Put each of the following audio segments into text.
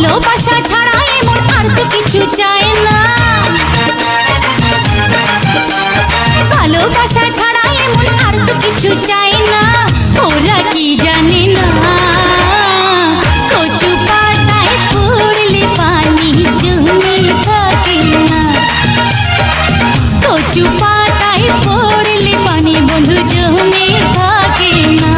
ভালোবাসা ছাড়া এমন আর তো কিছু চাই না, ভালোবাসা ছাড়া এমন আর তো কিছু চাই না। ওরা কি জানে না কচু পাতায় পড়লে পানি জমে থাকে না, কচু পাতায় পড়লে পানি বন্ধু জমে থাকে না।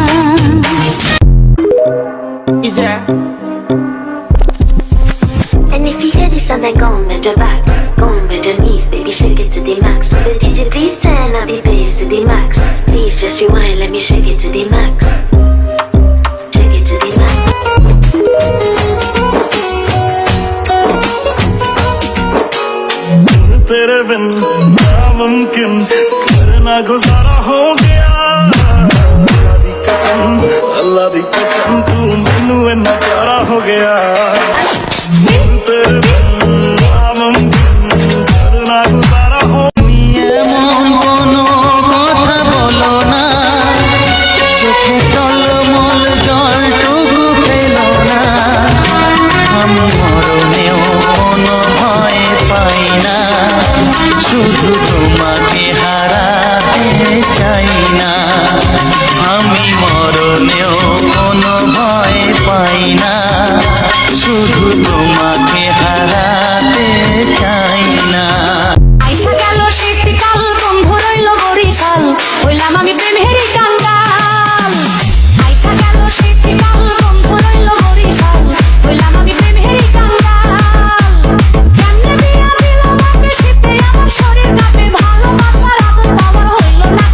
And if you hear this on the gone with the back, gone with the knees, baby shake it to the max. The DJ please turn up the bass to the max. Please just rewind, let me shake it to the max. Shake it to the max. तेरे बिन नामुमकिन करना गुजारा हो गया। अल्लाह दी कसम तू मैनू इन्ना प्यारा हो गया। तेरे बिन नामुमकिन करना गुजारा हो এমন কোনো কথা বলো না, চোখে টলমল জলটুকু পেল না। আমি মরণেও কোনো ভয় পাই না, শুধু তোমাকে হারাতে চাই না। আমি মরণেও কোনো ভয় পাই না, শুধু তোমাকে হারাতে চাই না। আইসা গেল শীতকাল, বন্ধু রইল বরিশাল, হইলাম আমি প্রেমের কাঙ্গাল। আইসা গেল শীতকাল, বন্ধু রইল বরিশাল, হইলাম আমি প্রেমের কাঙ্গাল। কেমনে বিয়া দিল আমাকে শীতে, আমার শরীর কাঁপে, ভালোবাসার আদর পাওয়ার হইল না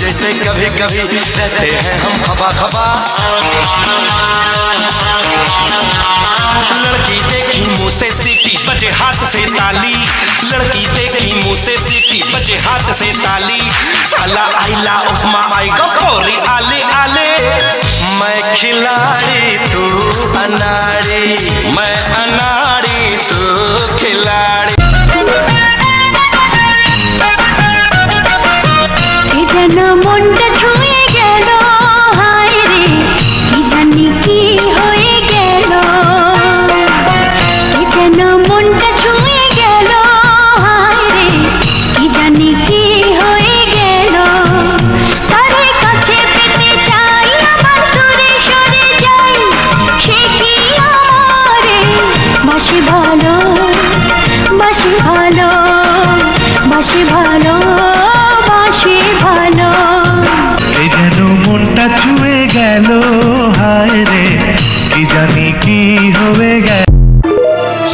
जैसे कभी कभी रहते हैं हम खबा खबा। लड़की देखी मुँह से सीटी बजे हाथ से ताली, लड़की देखी मुँह से सीटी बजे हाथ से ताली। साला आइला उस्मा आई गपोरी आले आले। मैं खिलाड़ी तू अनाड़ी, मैं अनाड़ी तू खिलाड़ी। মনটা ছুঁয়ে গেল, হায় রে কি জানি কি হয়ে গেল। যেন মনটা ছুঁয়ে গেল, হায় রে কি জানি কি হয়ে গেল। তারে কাছে পেতে চাই, আবার দূরে সরে যাই, সে কি আমারে বাসি ভালো, বাসি ভালো, বাসি ভালো, বাসি ভালো। এই যেন মনটা ছুঁয়ে গেল, হায় রে কি জানি কি হয়ে গেল।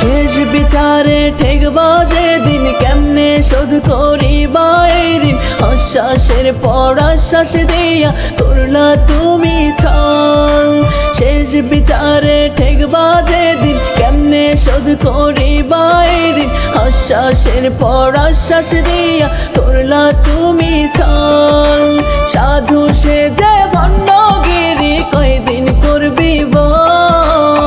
শেষ বিচারে ঠেকবা যেদিন, কেমনে শোধ করিবা এই ঋণ। আশ্বাসের পর আশ্বাস দিয়া করলা তুমি ছল। শেষ বিচারে ঠেকবা যেদিন, কেমনে শোধ করিবা এই ঋণ। আশ্বাসের পর আশ্বাস দিয়া করলা তুমি ছল। সাধু সে যে ভণ্ডগিরি কয়দিন করবি বল।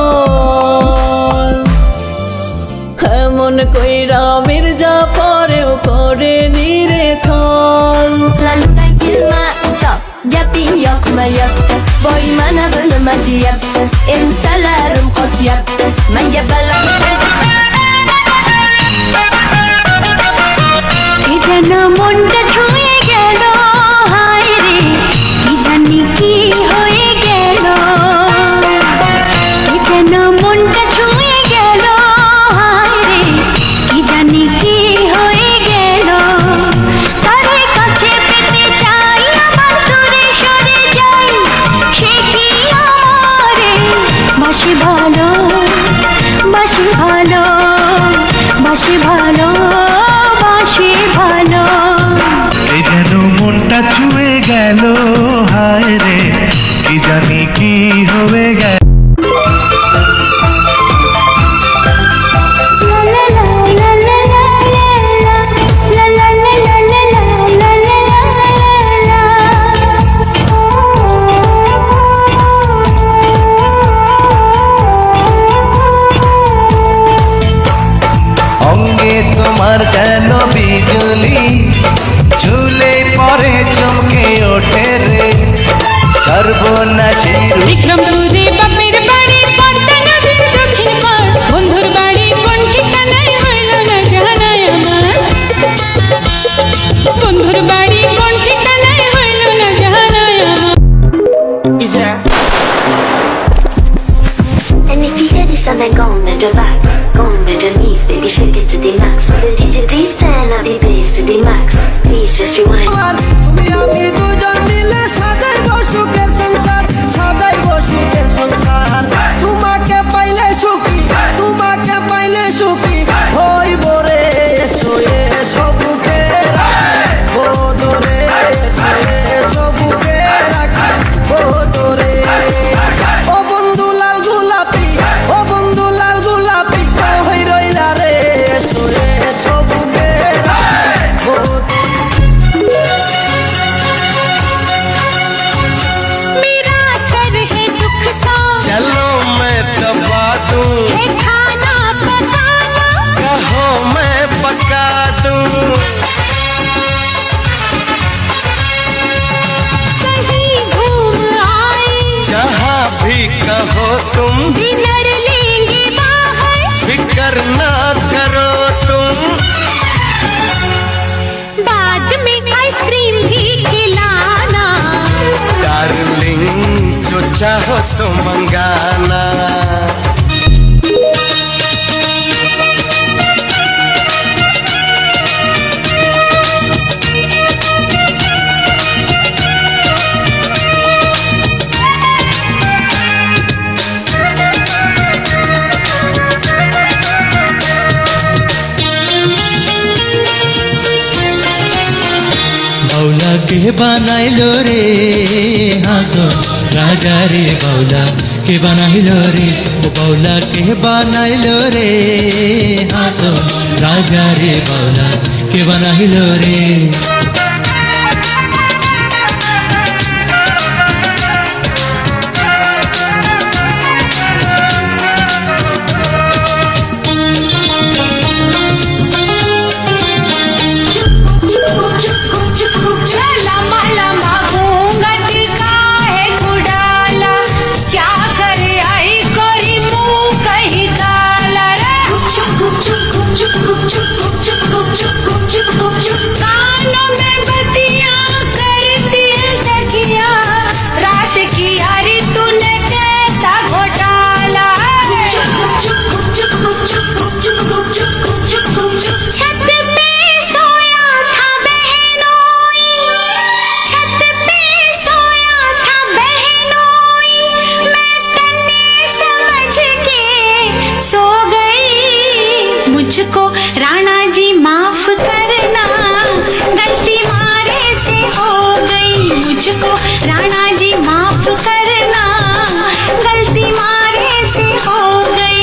এমন কইরা মির্জাফরেও করে নিরে ছল। Lalukan kilma stop, yapi yok ma yaptı, boy mana bulmadı yaptı, ensalarım kot yaptı, man yabalan ভালো বাসি ভালো বাসি ভালো এই যেন মনটা ছুঁয়ে গেল, হায় রে কি জানি কি হয়ে গেল। অঙ্গে তোমার যেন বিজলি, ঝুলে পরে চমকে ওঠে রে সর্বনাশী বিক্রমপুরে বাপের বাড়ি পদ্মা নদীর দক্ষিণ পার বন্ধুর বাড়ি কোন ঠিকানায় হইল না জানাই আমার বন্ধুর বাড়ি কোন ঠিকানায় হইল না জানাই আমার And if you hear this on the gong and the back, gong and the knees, baby shake it to the max. Will the DJ please turn up the bass to the max? Please just rewind. তুমি আমি দুজন মিলে সাজাইব সুখের সংসার, সাজাইব সুখের সংসার। তোমাকে পাইলে সুখী, তোমাকে পাইলে সুখী হইব রে। এসো এসো বুকে রাখি বদরে, এসো এসো বুকে রাখি বদরে। ও বন্ধু লাল গোলাপি, ও বন্ধু লাল গোলাপি কই রইলা রে। এসো এসো বুকে রাখি বদরে। मेरा सर है दुख का चलो मैं दबा दूं, है खाना पकाना कहो मैं पका दूं। कहीं घूम आए जहाँ भी कहो तुम, डिनर लेंगे बाहर फिकर ना करो तुम। बाद में आइसक्रीम भी खिलाना डार्लिंग जो चाहो सो मंगाना। বাউলা কে বানাইলো রে হাসো রাজা রে, বাউলা কে বানাইলো রে, ও বাউলা কে বানাইলো রে হাসো রাজা রে, বাউলা কে বানাইলো রে। लम्बा लम्बा घूंघट काहे उड़ाला क्या करे आई कोरी मुंह कहीं काला रे कानों में बत्तियां करती है सखियां रात की यारी तूने कैसा घोटाला छत पे सोया था बहनोई छत पे सोया था बहनोई मैं तन्ने समझ के सो गई मुझको राणा जी माफ करना गलती मारे से हो गई मुझको राणा जी माफ करना गलती मारे से हो गई